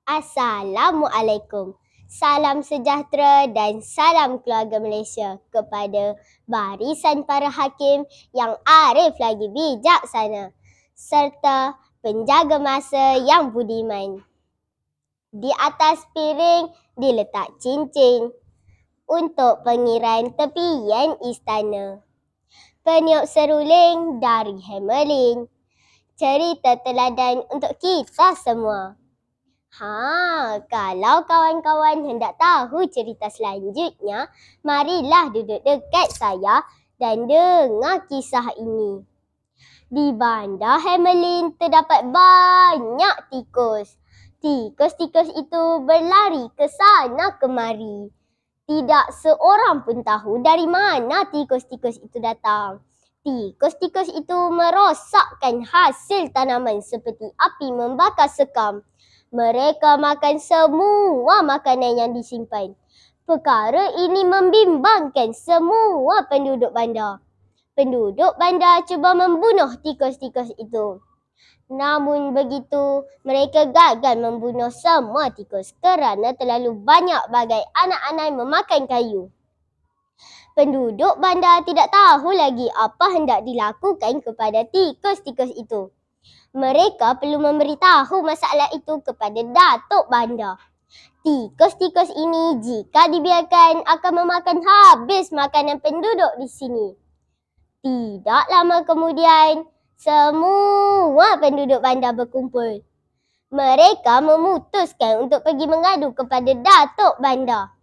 Assalamualaikum. Salam sejahtera dan salam keluarga Malaysia kepada barisan para hakim yang arif lagi bijaksana serta penjaga masa yang budiman. Di atas piring diletak cincin untuk pengiraan tepian istana. Peniup seruling dari Hamelin. Cerita teladan untuk kita semua. Kalau kawan-kawan hendak tahu cerita selanjutnya, marilah duduk dekat saya dan dengar kisah ini. Di bandar Hamelin terdapat banyak tikus. Tikus-tikus itu berlari ke sana kemari. Tidak seorang pun tahu dari mana tikus-tikus itu datang. Tikus-tikus itu merosakkan hasil tanaman seperti api membakar sekam. Mereka makan semua makanan yang disimpan. Perkara ini membimbangkan semua penduduk bandar. Penduduk bandar cuba membunuh tikus-tikus itu. Namun begitu, mereka gagal membunuh semua tikus kerana terlalu banyak bagai anak-anak memakan kayu. Penduduk bandar tidak tahu lagi apa hendak dilakukan kepada tikus-tikus itu. Mereka perlu memberitahu masalah itu kepada Datuk Bandar. Tikus-tikus ini jika dibiarkan akan memakan habis makanan penduduk di sini. Tidak lama kemudian, semua penduduk bandar berkumpul. Mereka memutuskan untuk pergi mengadu kepada Datuk Bandar.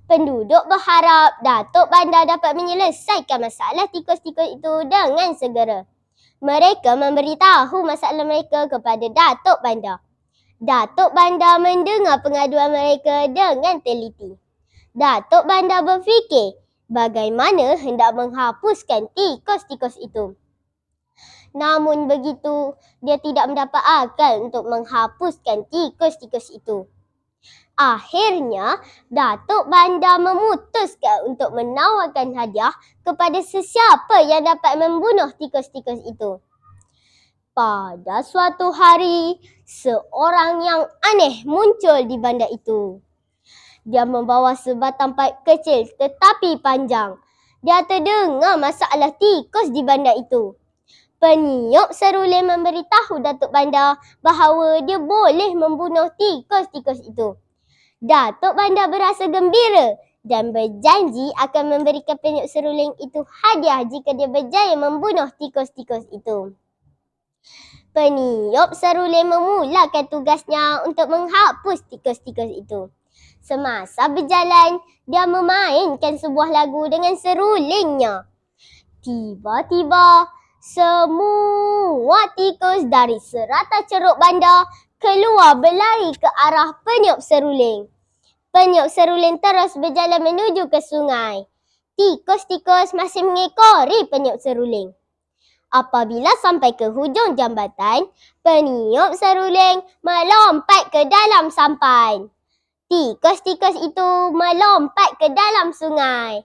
Penduduk berharap Datuk Bandar dapat menyelesaikan masalah tikus-tikus itu dengan segera. Mereka memberitahu masalah mereka kepada Datuk Bandar. Datuk Bandar mendengar pengaduan mereka dengan teliti. Datuk Bandar berfikir bagaimana hendak menghapuskan tikus-tikus itu. Namun begitu, dia tidak mendapat akal untuk menghapuskan tikus-tikus itu. Akhirnya, Datuk Bandar memutuskan untuk menawarkan hadiah kepada sesiapa yang dapat membunuh tikus-tikus itu. Pada suatu hari, seorang yang aneh muncul di bandar itu. Dia membawa sebatang paip kecil tetapi panjang. Dia terdengar masalah tikus di bandar itu. Peniup seruling memberitahu Datuk Bandar bahawa dia boleh membunuh tikus-tikus itu. Datuk Bandar berasa gembira dan berjanji akan memberikan peniup seruling itu hadiah jika dia berjaya membunuh tikus-tikus itu. Peniup seruling memulakan tugasnya untuk menghapus tikus-tikus itu. Semasa berjalan, dia memainkan sebuah lagu dengan serulingnya. Tiba-tiba, semua tikus dari serata ceruk bandar keluar berlari ke arah peniup seruling. Peniup seruling terus berjalan menuju ke sungai. Tikus-tikus masih mengekori peniup seruling. Apabila sampai ke hujung jambatan, peniup seruling melompat ke dalam sampan. Tikus-tikus itu melompat ke dalam sungai.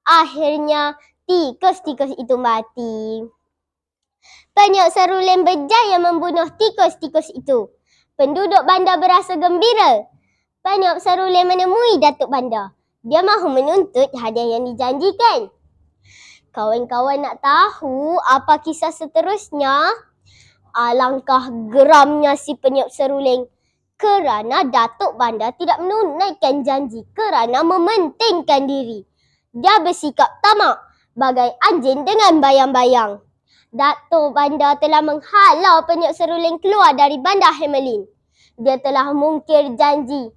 Akhirnya, tikus-tikus itu mati. Peniup seruling berjaya membunuh tikus-tikus itu. Penduduk bandar berasa gembira. Peniup seruling menemui Datuk Bandar. Dia mahu menuntut hadiah yang dijanjikan. Kawan-kawan nak tahu apa kisah seterusnya? Alangkah geramnya si peniup seruling kerana Datuk Bandar tidak menunaikan janji kerana mementingkan diri. Dia bersikap tamak bagai anjing dengan bayang-bayang. Datuk Bandar telah menghalau peniup seruling keluar dari bandar Hamelin. Dia telah mungkir janji.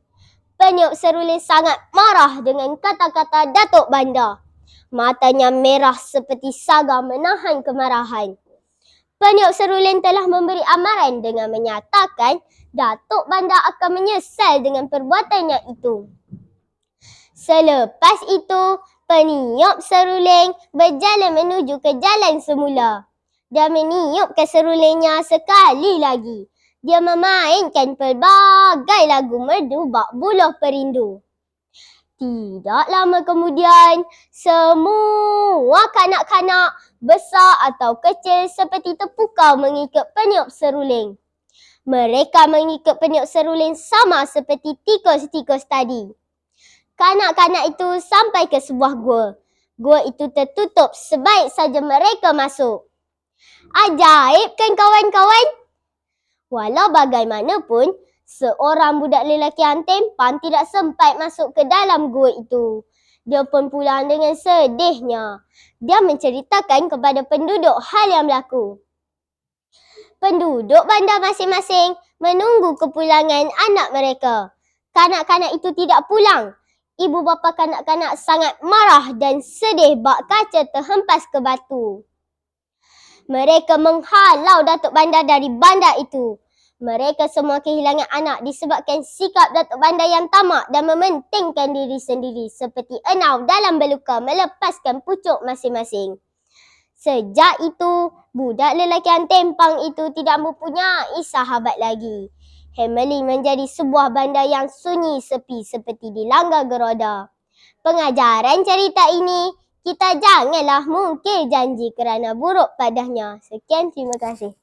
Peniup seruling sangat marah dengan kata-kata Datuk Bandar. Matanya merah seperti saga menahan kemarahan. Peniup seruling telah memberi amaran dengan menyatakan Datuk Bandar akan menyesal dengan perbuatannya itu. Selepas itu, peniup seruling berjalan menuju ke jalan semula. Dia meniupkan serulingnya sekali lagi. Dia memainkan pelbagai lagu merdu bak buluh perindu. Tidak lama kemudian, semua kanak-kanak besar atau kecil seperti terpukau mengikut peniup seruling. Mereka mengikut peniup seruling sama seperti tikus-tikus tadi. Kanak-kanak itu sampai ke sebuah gua. Gua itu tertutup sebaik saja mereka masuk. Ajaib kan kawan-kawan? Walau bagaimanapun, seorang budak lelaki yang tampan tidak sempat masuk ke dalam gua itu. Dia pun pulang dengan sedihnya. Dia menceritakan kepada penduduk hal yang berlaku. Penduduk bandar masing-masing menunggu kepulangan anak mereka. Kanak-kanak itu tidak pulang. Ibu bapa kanak-kanak sangat marah dan sedih bak kaca terhempas ke batu. Mereka menghalau Datuk Bandar dari bandar itu. Mereka semua kehilangan anak disebabkan sikap Datuk Bandar yang tamak dan mementingkan diri sendiri seperti enau dalam berluka melepaskan pucuk masing-masing. Sejak itu, budak lelaki yang tempang itu tidak mempunyai sahabat lagi. Hammerley menjadi sebuah bandar yang sunyi sepi seperti dilanggar geroda. Pengajaran cerita ini, kita janganlah mungkir janji kerana buruk padanya. Sekian, terima kasih.